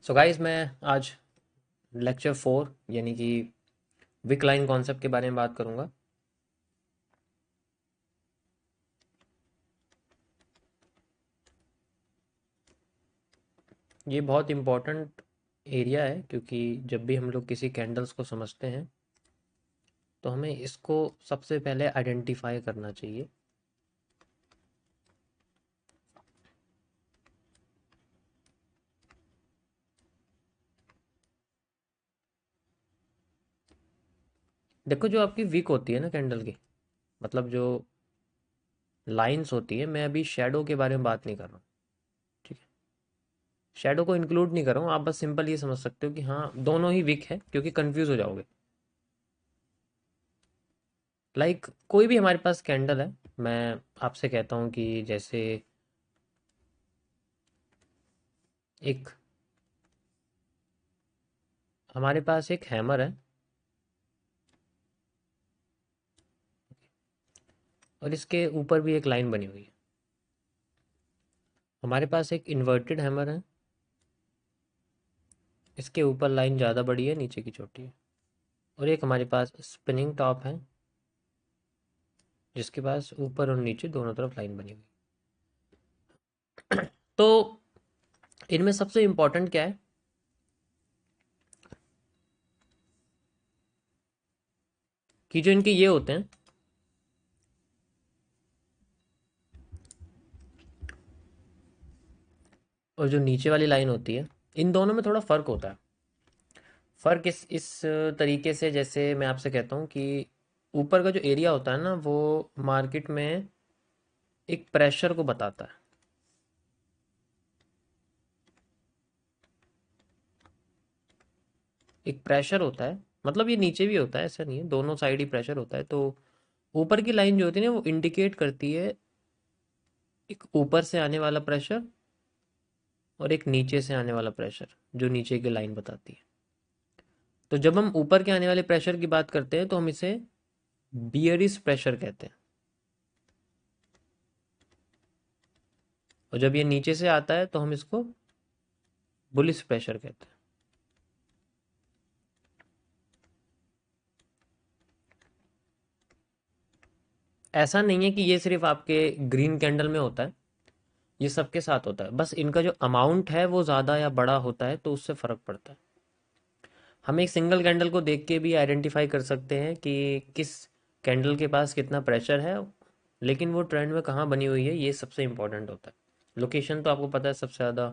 So guys, मैं आज lecture 4 यानी कि विक लाइन कॉन्सेप्ट के बारे में बात करूंगा। ये बहुत इम्पोर्टेंट एरिया है क्योंकि जब भी हम लोग किसी कैंडल्स को समझते हैं तो हमें इसको सबसे पहले आइडेंटिफाई करना चाहिए। देखो, जो आपकी विक होती है ना कैंडल की, मतलब जो लाइंस होती है, मैं अभी शेडो के बारे में बात नहीं कर रहा हूँ। ठीक है, शेडो को इंक्लूड नहीं कर रहा हूँ। आप बस सिंपल ये समझ सकते हो कि हाँ, दोनों ही विक है, क्योंकि कंफ्यूज हो जाओगे। कोई भी हमारे पास कैंडल है, मैं आपसे कहता हूँ कि जैसे एक हमारे पास एक हैमर है और इसके ऊपर भी एक लाइन बनी हुई है। हमारे पास एक इन्वर्टेड हैमर है, इसके ऊपर लाइन ज़्यादा बड़ी है, नीचे की छोटी है। और एक हमारे पास स्पिनिंग टॉप है, जिसके पास ऊपर और नीचे दोनों तरफ लाइन बनी हुई है। तो इनमें सबसे इम्पोर्टेंट क्या है कि जो इनके ये होते हैं, और जो नीचे वाली लाइन होती है, इन दोनों में थोड़ा फ़र्क होता है। फ़र्क इस तरीके से, जैसे मैं आपसे कहता हूँ कि ऊपर का जो एरिया होता है ना, वो मार्केट में एक प्रेशर को बताता है। एक प्रेशर होता है, मतलब ये नीचे भी होता है, ऐसा नहीं है, दोनों साइड ही प्रेशर होता है। तो ऊपर की लाइन जो होती है ना, वो इंडिकेट करती है एक ऊपर से आने वाला प्रेशर और एक नीचे से आने वाला प्रेशर, जो नीचे की लाइन बताती है। तो जब हम ऊपर के आने वाले प्रेशर की बात करते हैं तो हम इसे बियरिश प्रेशर कहते हैं, और जब ये नीचे से आता है तो हम इसको बुलिश प्रेशर कहते हैं। ऐसा नहीं है कि ये सिर्फ आपके ग्रीन कैंडल में होता है, ये सबके साथ होता है। बस इनका जो अमाउंट है वो ज़्यादा या बड़ा होता है, तो उससे फ़र्क पड़ता है। हम एक सिंगल कैंडल को देख के भी आइडेंटिफाई कर सकते हैं कि किस कैंडल के पास कितना प्रेशर है, लेकिन वो ट्रेंड में कहाँ बनी हुई है, ये सबसे इम्पोर्टेंट होता है। लोकेशन तो आपको पता है सबसे ज़्यादा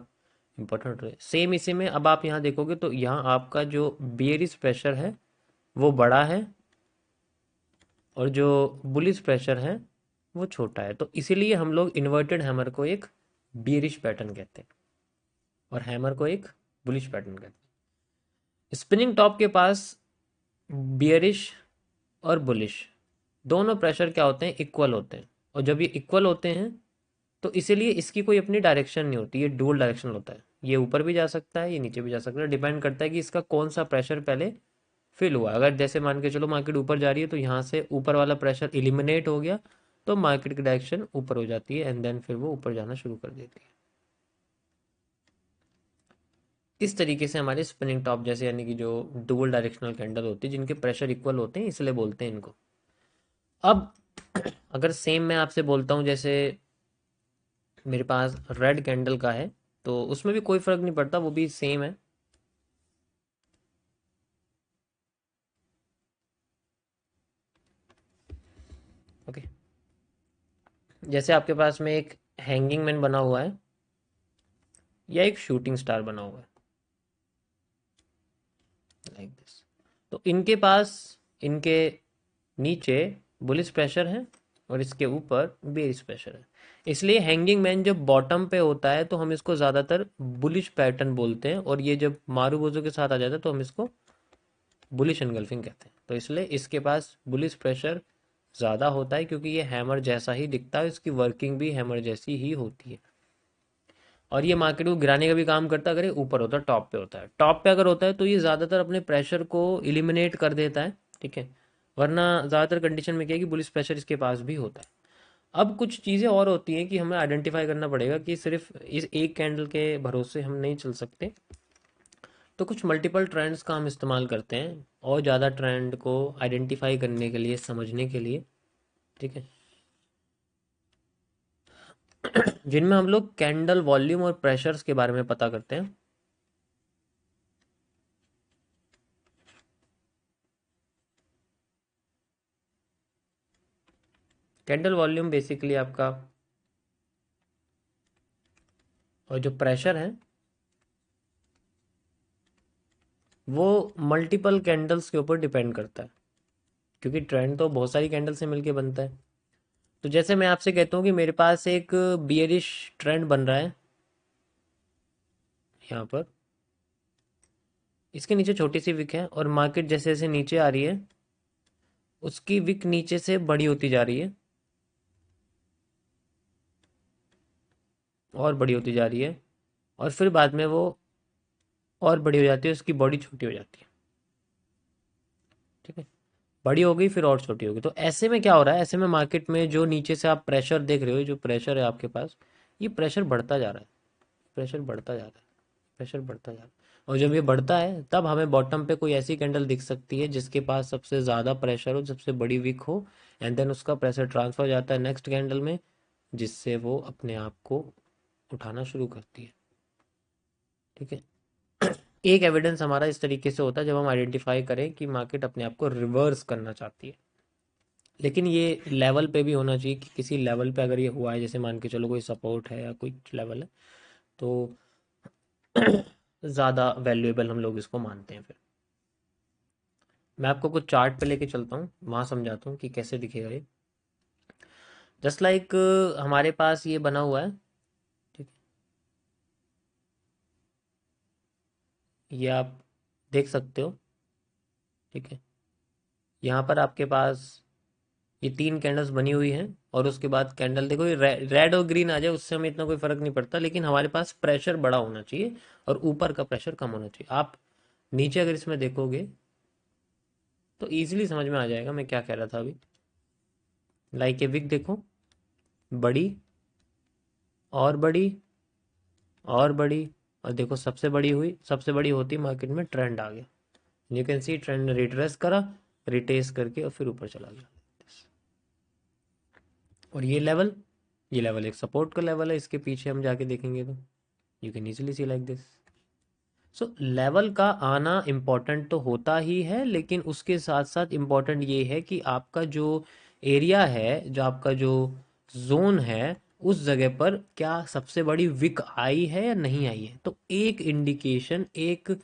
इम्पोर्टेंट है। सेम इसी में अब आप यहाँ देखोगे तो यहाँ आपका जो बेयरिश प्रेशर है वो बड़ा है, और जो बुलिश प्रेशर है वो छोटा है। तो इसीलिए हम लोग इन्वर्टेड हैमर को एक बेयरिश पैटर्न कहते हैं और हैमर को एक बुलिश पैटर्न कहते हैं। स्पिनिंग टॉप के पास बियरिश और बुलिश दोनों प्रेशर क्या होते हैं, इक्वल होते हैं। और जब ये इक्वल होते हैं तो इसीलिए इसकी कोई अपनी डायरेक्शन नहीं होती, ये डुअल डायरेक्शन होता है। ये ऊपर भी जा सकता है, ये नीचे भी जा सकता है, डिपेंड करता है कि इसका कौन सा प्रेशर पहले फिल हुआ। अगर जैसे मान के चलो मार्केट ऊपर जा रही है तो यहाँ से ऊपर वाला प्रेशर एलिमिनेट हो गया, तो मार्केट की डायरेक्शन ऊपर हो जाती है, एंड देन फिर वो ऊपर जाना शुरू कर देती है। इस तरीके से हमारे स्पिनिंग टॉप जैसे, यानी कि जो डुअल डायरेक्शनल कैंडल होती है जिनके प्रेशर इक्वल होते हैं, इसलिए बोलते हैं इनको। अब अगर सेम मैं आपसे बोलता हूँ, जैसे मेरे पास रेड कैंडल का है, तो उसमें भी कोई फर्क नहीं पड़ता, वो भी सेम है। ओके, जैसे आपके पास में एक हैंगिंग मैन बना हुआ है या एक शूटिंग स्टार बना हुआ है, लाइक दिस। तो इनके पास, इनके नीचे बुलिश प्रेशर है और इसके ऊपर बेरिश प्रेशर है। इसलिए हैंगिंग मैन जब बॉटम पे होता है तो हम इसको ज़्यादातर बुलिश पैटर्न बोलते हैं, और ये जब मारूबोजो के साथ आ जाता है तो हम इसको बुलिश एनगल्फिंग कहते हैं। तो इसलिए इसके पास बुलिश प्रेशर ज़्यादा होता है, क्योंकि ये हैमर जैसा ही दिखता है, इसकी वर्किंग भी हैमर जैसी ही होती है। और ये मार्केट को गिराने का भी काम करता है अगर ये ऊपर होता है, टॉप पे होता है। टॉप पे अगर होता है तो ये ज़्यादातर अपने प्रेशर को इलिमिनेट कर देता है, ठीक है। वरना ज़्यादातर कंडीशन में क्या है कि बुलिश प्रेशर इसके पास भी होता है। अब कुछ चीज़ें और होती हैं कि हमें आइडेंटिफाई करना पड़ेगा कि सिर्फ इस एक कैंडल के भरोसे हम नहीं चल सकते। तो कुछ मल्टीपल ट्रेंड्स का हम इस्तेमाल करते हैं और ज़्यादा ट्रेंड को आइडेंटिफाई करने के लिए, समझने के लिए। ठीक है। जिनमें हम लोग कैंडल वॉल्यूम और प्रेशर्स के बारे में पता करते हैं। कैंडल वॉल्यूम बेसिकली आपका, और जो प्रेशर है वो मल्टीपल कैंडल्स के ऊपर डिपेंड करता है, क्योंकि ट्रेंड तो बहुत सारी कैंडल से मिलके बनता है। तो जैसे मैं आपसे कहता हूँ कि मेरे पास एक बियरिश ट्रेंड बन रहा है यहाँ पर, इसके नीचे छोटी सी विक है और मार्केट जैसे जैसे नीचे आ रही है उसकी विक नीचे से बड़ी होती जा रही है और बड़ी होती जा रही है, और फिर बाद में वो और बड़ी हो जाती है, उसकी बॉडी छोटी हो जाती है। ठीक है। बड़ी हो गई फिर और छोटी होगी। तो ऐसे में क्या हो रहा है, ऐसे में मार्केट में जो नीचे से आप प्रेशर देख रहे हो, जो प्रेशर है आपके पास, ये प्रेशर बढ़ता जा रहा है, प्रेशर बढ़ता जा रहा है, प्रेशर बढ़ता जा रहा है। और जब ये बढ़ता है तब हमें बॉटम पे कोई ऐसी कैंडल दिख सकती है जिसके पास सबसे ज़्यादा प्रेशर हो, सबसे बड़ी विक हो, एंड देन उसका प्रेशर ट्रांसफर हो जाता है नेक्स्ट कैंडल में, जिससे वो अपने आप को उठाना शुरू करती है। ठीक है। एक एविडेंस हमारा इस तरीके से होता है जब हम आइडेंटिफाई करें कि मार्केट अपने आप को रिवर्स करना चाहती है। लेकिन ये लेवल पे भी होना चाहिए कि किसी लेवल पे अगर ये हुआ है, जैसे मान के चलो कोई सपोर्ट है या कोई लेवल है, तो ज़्यादा वैल्यूएबल हम लोग इसको मानते हैं। फिर मैं आपको कुछ चार्ट पे लेके चलता हूँ, वहाँ समझाता हूँ कि कैसे दिखेगा ये। जस्ट लाइक हमारे पास ये बना हुआ है। ठीक है, ये आप देख सकते हो। ठीक है। यहाँ पर आपके पास ये तीन कैंडल्स बनी हुई हैं, और उसके बाद कैंडल देखो, ये रेड और ग्रीन आ जाए उससे हमें इतना कोई फर्क नहीं पड़ता, लेकिन हमारे पास प्रेशर बड़ा होना चाहिए और ऊपर का प्रेशर कम होना चाहिए। आप नीचे अगर इसमें देखोगे तो इजीली समझ में आ जाएगा मैं क्या कह रहा था अभी। लाइक ये विक देखो, बड़ी और बड़ी और बड़ी, और देखो सबसे बड़ी हुई, सबसे बड़ी होती मार्केट में ट्रेंड आ गया। You can see trend retrace करा, रिटेस करके और फिर ऊपर चला गया। और ये लेवल एक सपोर्ट का लेवल है, इसके पीछे हम जाके देखेंगे तो you can easily C like this. So level का आना इम्पॉर्टेंट तो होता ही है, लेकिन उसके साथ साथ इम्पॉर्टेंट ये है कि आपका जो एरिया है, जो आपका जो जोन है, उस जगह पर क्या सबसे बड़ी विक आई है या नहीं आई है। तो एक इंडिकेशन, एक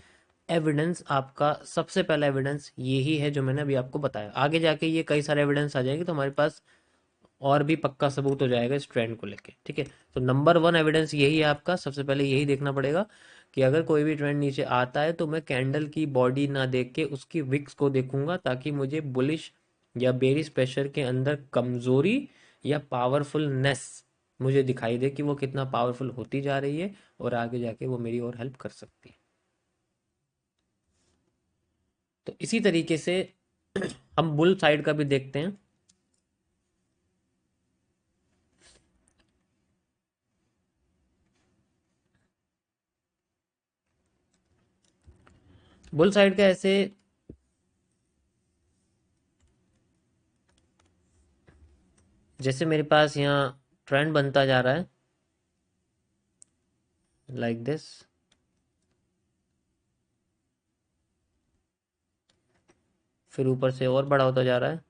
एविडेंस, आपका सबसे पहला एविडेंस यही है जो मैंने अभी आपको बताया। आगे जाके ये कई सारे एविडेंस आ जाएंगे तो हमारे पास और भी पक्का सबूत हो जाएगा इस ट्रेंड को लेके। ठीक है। तो नंबर वन एविडेंस यही है आपका, सबसे पहले यही देखना पड़ेगा कि अगर कोई भी ट्रेंड नीचे आता है तो मैं कैंडल की बॉडी ना देख के उसकी विक्स को देखूंगा, ताकि मुझे बुलिश या बेरिश प्रेशर के अंदर कमजोरी या पावरफुलनेस मुझे दिखाई दे कि वो कितना पावरफुल होती जा रही है, और आगे जाके वो मेरी और हेल्प कर सकती है। तो इसी तरीके से हम बुल साइड का भी देखते हैं। बुल साइड का ऐसे, जैसे मेरे पास यहाँ ट्रेंड बनता जा रहा है लाइक दिस, फिर ऊपर से और बड़ा होता जा रहा है,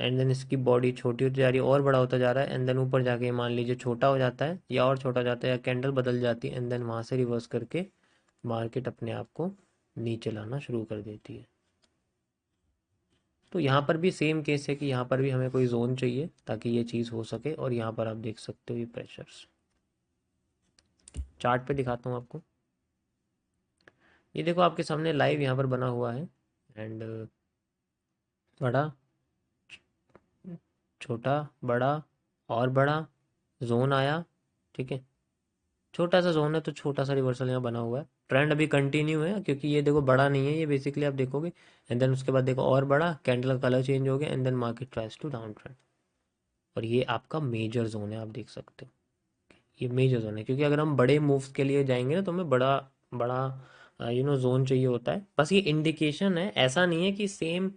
एंड देन इसकी बॉडी छोटी होती जा रही है, और बड़ा होता जा रहा है, एंड देन ऊपर जाके मान लीजिए छोटा हो जाता है या और छोटा हो जाता है, या कैंडल बदल जाती है, एंड देन वहां से रिवर्स करके मार्केट अपने आप को नीचे लाना शुरू कर देती है। तो यहाँ पर भी सेम केस है कि यहाँ पर भी हमें कोई जोन चाहिए ताकि ये चीज़ हो सके, और यहाँ पर आप देख सकते हो ये प्रेशर्स। चार्ट पे दिखाता हूँ आपको। ये देखो आपके सामने लाइव यहाँ पर बना हुआ है, एंड बड़ा, छोटा, बड़ा और बड़ा जोन आया। ठीक है। छोटा सा जोन है तो छोटा सा रिवर्सल यहाँ बना हुआ है। ट्रेंड अभी कंटिन्यू है क्योंकि ये देखो बड़ा नहीं है, ये बेसिकली आप देखोगे, एंड देन उसके बाद देखो और बड़ा, कैंडल का कलर चेंज हो गया, and then market tries to down trend. और ये आपका मेजर जोन है, आप देख सकते हो ये मेजर जोन है, क्योंकि अगर हम बड़े मूव्स के लिए जाएंगे ना तो हमें बड़ा बड़ा जोन चाहिए होता है। बस ये इंडिकेशन है, ऐसा नहीं है कि सेम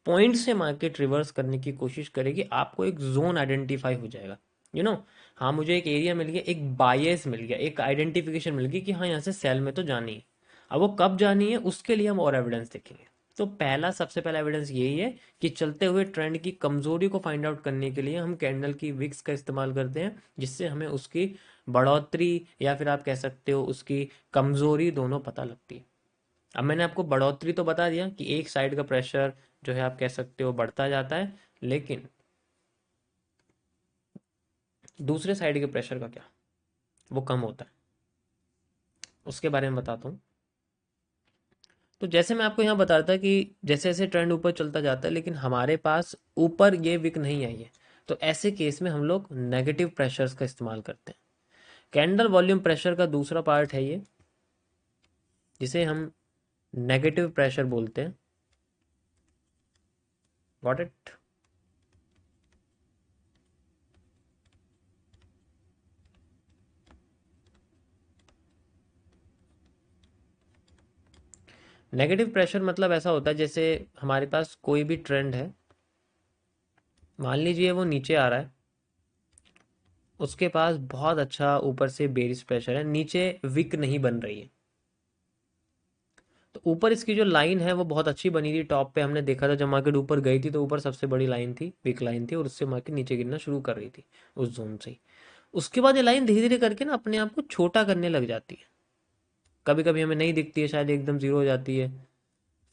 पॉइंट से मार्केट रिवर्स करने की कोशिश करेगी, आपको एक जोन आइडेंटिफाई हो जाएगा। यू नो हाँ, मुझे एक एरिया मिल गया, एक बायस मिल गया, एक आइडेंटिफिकेशन मिल गई कि हाँ यहाँ से सेल में तो जानी है। अब वो कब जानी है उसके लिए हम और एविडेंस देखेंगे। तो पहला, सबसे पहला एविडेंस यही है कि चलते हुए ट्रेंड की कमजोरी को फाइंड आउट करने के लिए हम कैंडल की विक्स का इस्तेमाल करते हैं, जिससे हमें उसकी बढ़ोतरी या फिर आप कह सकते हो उसकी कमजोरी दोनों पता लगती है। अब मैंने आपको बढ़ोतरी तो बता दिया कि एक साइड का प्रेशर जो है आप कह सकते हो बढ़ता जाता है, लेकिन दूसरे साइड के प्रेशर का क्या, वो कम होता है, उसके बारे में बताता हूँ। तो जैसे मैं आपको यहाँ बता रहा था कि जैसे जैसे ट्रेंड ऊपर चलता जाता है लेकिन हमारे पास ऊपर ये विक नहीं आई है, तो ऐसे केस में हम लोग नेगेटिव प्रेशर्स का इस्तेमाल करते हैं। कैंडल वॉल्यूम प्रेशर का दूसरा पार्ट है ये, जिसे हम नेगेटिव प्रेशर बोलते हैं। Got it? नेगेटिव प्रेशर मतलब ऐसा होता है जैसे हमारे पास कोई भी ट्रेंड है, मान लीजिए वो नीचे आ रहा है, उसके पास बहुत अच्छा ऊपर से बेरिश प्रेशर है, नीचे विक नहीं बन रही है। तो ऊपर इसकी जो लाइन है वो बहुत अच्छी बनी थी, टॉप पे हमने देखा था जब मार्केट ऊपर गई थी तो ऊपर सबसे बड़ी लाइन थी, विक लाइन थी, और उससे मार्केट नीचे गिरना शुरू कर रही थी उस जोन से ही। उसके बाद ये लाइन धीरे धीरे करके ना अपने आप को छोटा करने लग जाती है। कभी कभी हमें नहीं दिखती है, शायद एकदम जीरो हो जाती है,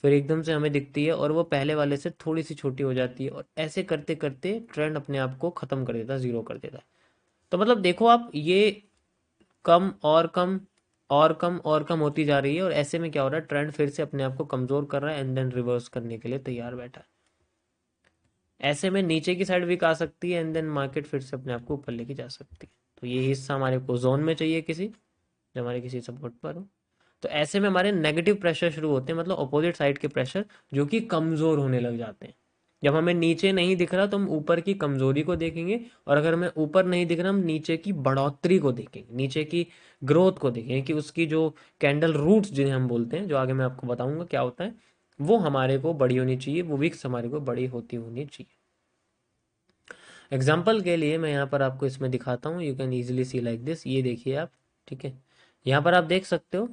फिर एकदम से हमें दिखती है और वो पहले वाले से थोड़ी सी छोटी हो जाती है, और ऐसे करते करते ट्रेंड अपने आप को खत्म कर देता है, जीरो कर देता है। तो मतलब देखो आप, ये कम और कम और कम और कम होती जा रही है, और ऐसे में क्या हो रहा है, ट्रेंड फिर से अपने आप को कमजोर कर रहा है एंड देन रिवर्स करने के लिए तैयार बैठा है। ऐसे में नीचे की साइड वीक आ सकती है एंड देन मार्केट फिर से अपने आप को ऊपर लेके जा सकती है। तो ये हिस्सा हमारे को जोन में चाहिए किसी, जो हमारे किसी सपोर्ट पर हो। तो ऐसे में हमारे नेगेटिव प्रेशर शुरू होते हैं, मतलब अपोजिट साइड के प्रेशर जो कि कमजोर होने लग जाते हैं। जब हमें नीचे नहीं दिख रहा तो हम ऊपर की कमजोरी को देखेंगे, और अगर हमें ऊपर नहीं दिख रहा हम नीचे की बढ़ोतरी को देखेंगे, नीचे की ग्रोथ को देखेंगे कि उसकी जो कैंडल रूट्स जिन्हें हम बोलते हैं, जो आगे मैं आपको बताऊंगा क्या होता है, वो हमारे को बड़ी होनी चाहिए, वो विक्स हमारे को बड़ी होती होनी चाहिए। एग्जाम्पल के लिए मैं यहाँ पर आपको इसमें दिखाता हूँ, you can easily C like this, ये देखिए आप। ठीक है, यहाँ पर आप देख सकते हो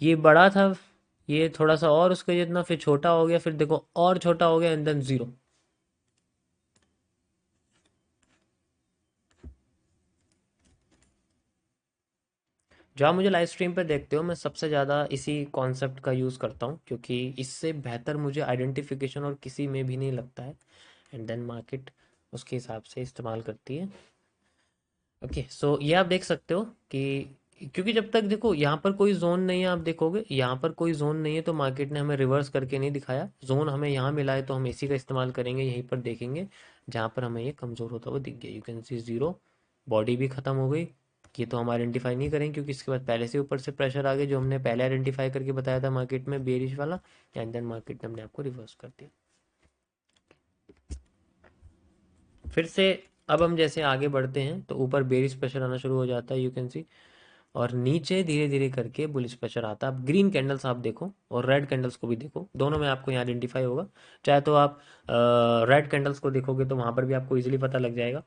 ये बड़ा था, ये थोड़ा सा और उसके जितना, फिर छोटा हो गया, फिर देखो और छोटा हो गया एंड देन जीरो। जो आप मुझे लाइव स्ट्रीम पे देखते हो, मैं सबसे ज़्यादा इसी कॉन्सेप्ट का यूज़ करता हूँ, क्योंकि इससे बेहतर मुझे आइडेंटिफिकेशन और किसी में भी नहीं लगता है, एंड देन मार्केट उसके हिसाब से इस्तेमाल करती है। ओके, सो ये आप देख सकते हो कि क्योंकि जब तक देखो यहाँ पर कोई जोन नहीं है, आप देखोगे यहाँ पर कोई जोन नहीं है तो मार्केट ने हमें रिवर्स करके नहीं दिखाया। जोन हमें यहाँ मिला है तो हम इसी का इस्तेमाल करेंगे, यहीं पर देखेंगे जहाँ पर हमें ये कमज़ोर होता हुआ दिख गया। You can see zero, body भी ख़त्म हो गई। ये तो हम आइडेंटिफाई नहीं करेंगे क्योंकि इसके बाद पहले से ऊपर से प्रेशर आ गया, जो हमने पहले आइडेंटिफाई करके बताया था मार्केट में बेरिश वाला, एंड देन मार्केट ने अपने आप को रिवर्स कर दिया फिर से। अब हम जैसे आगे बढ़ते हैं तो ऊपर बेरिश प्रेशर आना शुरू हो जाता है, यू कैन सी, और नीचे धीरे धीरे करके बुलिश प्रेशर आता है। आप ग्रीन कैंडल्स आप देखो और रेड कैंडल्स को भी देखो, दोनों में आपको यहाँ आइडेंटिफाई होगा। चाहे तो आप रेड कैंडल्स को देखोगे तो वहाँ पर भी आपको इजीली पता लग जाएगा।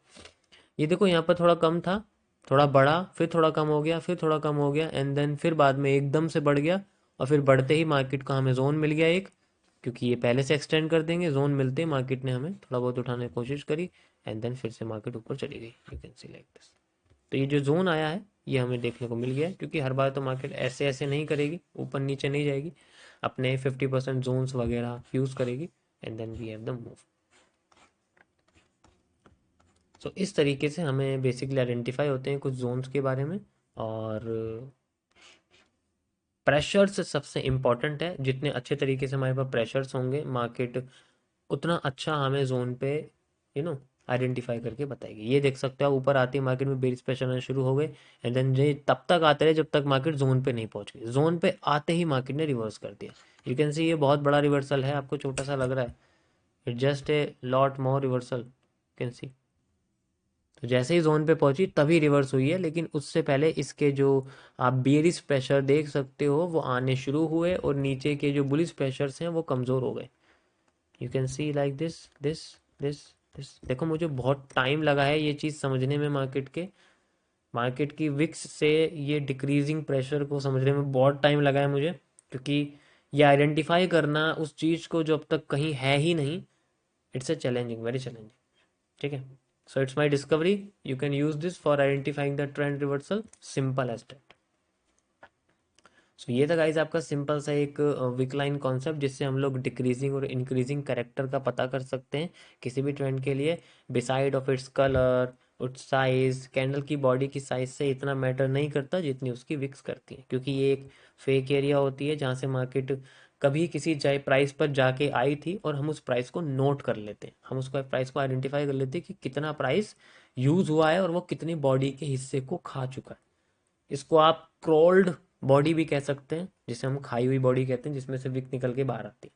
ये देखो यहाँ पर थोड़ा कम था, थोड़ा बढ़ा, फिर थोड़ा कम हो गया, फिर थोड़ा कम हो गया, एंड देन फिर बाद में एकदम से बढ़ गया, और फिर बढ़ते ही मार्केट का हमें जोन मिल गया एक, क्योंकि ये पहले से एक्सटेंड कर देंगे, जोन मिलते ही मार्केट ने हमें थोड़ा बहुत उठाने की कोशिश करी, एंड देन फिर से मार्केट ऊपर चली गई। You can see like this. तो ये जो जोन आया है ये हमें देखने को मिल गया है, क्योंकि हर बार तो मार्केट ऐसे ऐसे नहीं करेगी, ऊपर नीचे नहीं जाएगी, अपने 50% जोन्स वगैरह यूज़ करेगी, and then we have the move. So इस तरीके से हमें बेसिकली आइडेंटिफाई होते हैं कुछ जोन्स के बारे में। और प्रेशर्स सबसे इम्पॉर्टेंट है, जितने अच्छे तरीके से हमारे पास प्रेशर्स होंगे मार्केट उतना अच्छा हमें जोन पे यू नो आइडेंटिफाई करके बताएगी। ये देख सकते हो आप, ऊपर आती है मार्केट में बेरिश प्रेशर आना शुरू हो गए, एंड देन ये तब तक आते रहे जब तक मार्केट जोन पे नहीं पहुंच गई, जोन पे आते ही मार्केट ने रिवर्स कर दिया। यू कैन सी ये बहुत बड़ा रिवर्सल है, आपको छोटा सा लग रहा है, it just a lot more reversal can see. तो जैसे ही जोन पे पहुंची तभी रिवर्स हुई है, लेकिन उससे पहले इसके जो आप बेयरिश प्रेशर देख सकते हो वो आने शुरू हुए और नीचे के जो बुलिश प्रेशर्स हैं वो कमज़ोर हो गए। You can see like this this this this. देखो मुझे बहुत टाइम लगा है ये चीज़ समझने में, मार्केट की विक्स से ये डिक्रीजिंग प्रेशर को समझने में बहुत टाइम लगा है मुझे, क्योंकि ये आइडेंटिफाई करना उस चीज़ को जो अब तक कहीं है ही नहीं, it's a challenging, very challenging. ठीक है, so it's my discovery, you can use this for identifying the trend reversal, simple as that. So ये था गाइज आपका सिंपल सा एक विकलाइन कॉन्सेप्ट, जिससे हम लोग डिक्रीजिंग और इंक्रीजिंग करेक्टर का पता कर सकते हैं किसी भी ट्रेंड के लिए। Beside of its colour, its size, candle की बॉडी की साइज से इतना मैटर नहीं करता जितनी उसकी विक्स करती है, क्योंकि ये एक फेक एरिया होती है जहाँ से मार्केट कभी किसी चाहे प्राइस पर जाके आई थी और हम उस प्राइस को नोट कर लेते हैं, हम उसको प्राइस को आइडेंटिफाई कर लेते हैं कि कितना प्राइस यूज हुआ है और वो कितनी बॉडी के हिस्से को खा चुका है। इसको आप क्रोल्ड बॉडी भी कह सकते हैं, जिसे हम खाई हुई बॉडी कहते हैं, जिसमें से विक निकल के बाहर आती है।